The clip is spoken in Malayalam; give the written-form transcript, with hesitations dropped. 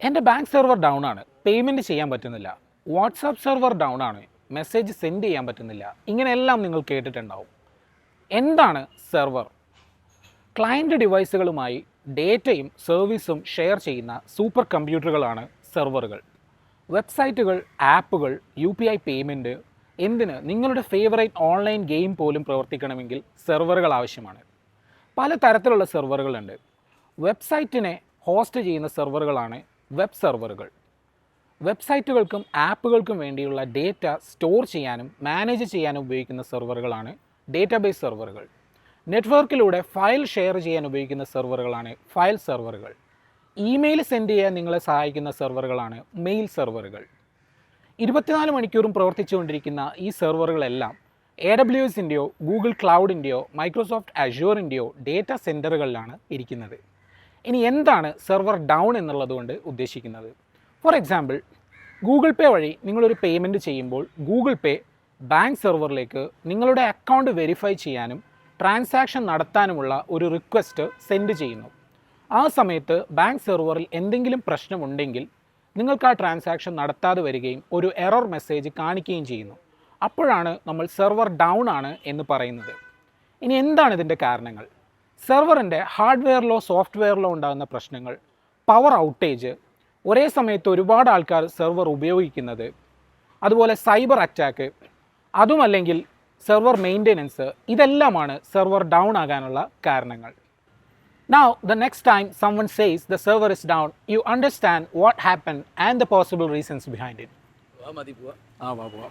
എൻ്റെ ബാങ്ക് സെർവർ ഡൗൺ ആണ്, പേയ്മെൻറ്റ് ചെയ്യാൻ പറ്റുന്നില്ല. വാട്സാപ്പ് സെർവർ ഡൗൺ ആണ്, മെസ്സേജ് സെൻഡ് ചെയ്യാൻ പറ്റുന്നില്ല. ഇങ്ങനെയെല്ലാം നിങ്ങൾ കേട്ടിട്ടുണ്ടാവും. എന്താണ് സെർവർ? ക്ലയൻറ്റ് ഡിവൈസുകളുമായി ഡേറ്റയും സർവീസും ഷെയർ ചെയ്യുന്ന സൂപ്പർ കമ്പ്യൂട്ടറുകളാണ് സെർവറുകൾ. വെബ്സൈറ്റുകൾ, ആപ്പുകൾ, UPI പേയ്മെൻറ്റ്, എന്തിന് നിങ്ങളുടെ ഫേവറേറ്റ് ഓൺലൈൻ ഗെയിം പോലും പ്രവർത്തിക്കണമെങ്കിൽ സെർവറുകൾ ആവശ്യമാണ്. പല തരത്തിലുള്ള സെർവറുകളുണ്ട്. വെബ്സൈറ്റിനെ ഹോസ്റ്റ് ചെയ്യുന്ന സെർവറുകളാണ് വെബ് സെർവറുകൾ. വെബ്സൈറ്റുകൾക്കും ആപ്പുകൾക്കും വേണ്ടിയുള്ള ഡേറ്റ സ്റ്റോർ ചെയ്യാനും മാനേജ് ചെയ്യാനും ഉപയോഗിക്കുന്ന സെർവറുകളാണ് ഡേറ്റാബേസ് സെർവറുകൾ. നെറ്റ്വർക്കിലൂടെ ഫയൽ ഷെയർ ചെയ്യാൻ ഉപയോഗിക്കുന്ന സെർവറുകളാണ് ഫയൽ സെർവറുകൾ. ഇമെയിൽ സെൻഡ് ചെയ്യാൻ നിങ്ങളെ സഹായിക്കുന്ന സെർവറുകളാണ് മെയിൽ സെർവറുകൾ. 24 മണിക്കൂറും പ്രവർത്തിച്ചുകൊണ്ടിരിക്കുന്ന ഈ സെർവറുകളെല്ലാം AWSൻ്റെയോ ഗൂഗിൾ ക്ലൗഡിൻ്റെയോ മൈക്രോസോഫ്റ്റ് അഷ്യൂറിൻ്റെയോ ഡേറ്റ സെൻറ്ററുകളിലാണ് ഇരിക്കുന്നത്. ഇനി എന്താണ് സെർവർ ഡൗൺ എന്നുള്ളതുകൊണ്ട് ഉദ്ദേശിക്കുന്നത്? ഫോർ എക്സാമ്പിൾ, ഗൂഗിൾ പേ വഴി നിങ്ങളൊരു പേയ്മെൻറ്റ് ചെയ്യുമ്പോൾ ഗൂഗിൾ പേ ബാങ്ക് സെർവറിലേക്ക് നിങ്ങളുടെ അക്കൗണ്ട് വെരിഫൈ ചെയ്യാനും ട്രാൻസാക്ഷൻ നടത്താനുമുള്ള ഒരു റിക്വസ്റ്റ് സെൻഡ് ചെയ്യുന്നു. ആ സമയത്ത് ബാങ്ക് സെർവറിൽ എന്തെങ്കിലും പ്രശ്നമുണ്ടെങ്കിൽ നിങ്ങൾക്ക് ആ ട്രാൻസാക്ഷൻ നടത്താതെ വരികയും ഒരു എറർ മെസ്സേജ് കാണിക്കുകയും ചെയ്യുന്നു. അപ്പോഴാണ് നമ്മൾ സെർവർ ഡൗൺ ആണ് എന്ന് പറയുന്നത്. ഇനി എന്താണ് ഇതിൻ്റെ കാരണങ്ങൾ? സെർവറിൻ്റെ ഹാർഡ്വെയറിലോ സോഫ്റ്റ്വെയറിലോ ഉണ്ടാകുന്ന പ്രശ്നങ്ങൾ, പവർ ഔട്ടേജ്, ഒരേ സമയത്ത് ഒരുപാട് ആൾക്കാർ സെർവർ ഉപയോഗിക്കുന്നത്, അതുപോലെ സൈബർ അറ്റാക്ക്, അതുമല്ലെങ്കിൽ സെർവർ മെയിൻ്റെനൻസ്, ഇതെല്ലാമാണ് സെർവർ ഡൗൺ ആകാനുള്ള കാരണങ്ങൾ. Now, the next time someone says the server is down, you understand what happened and the possible reasons behind it. വാ മതി പോവാ. വാ.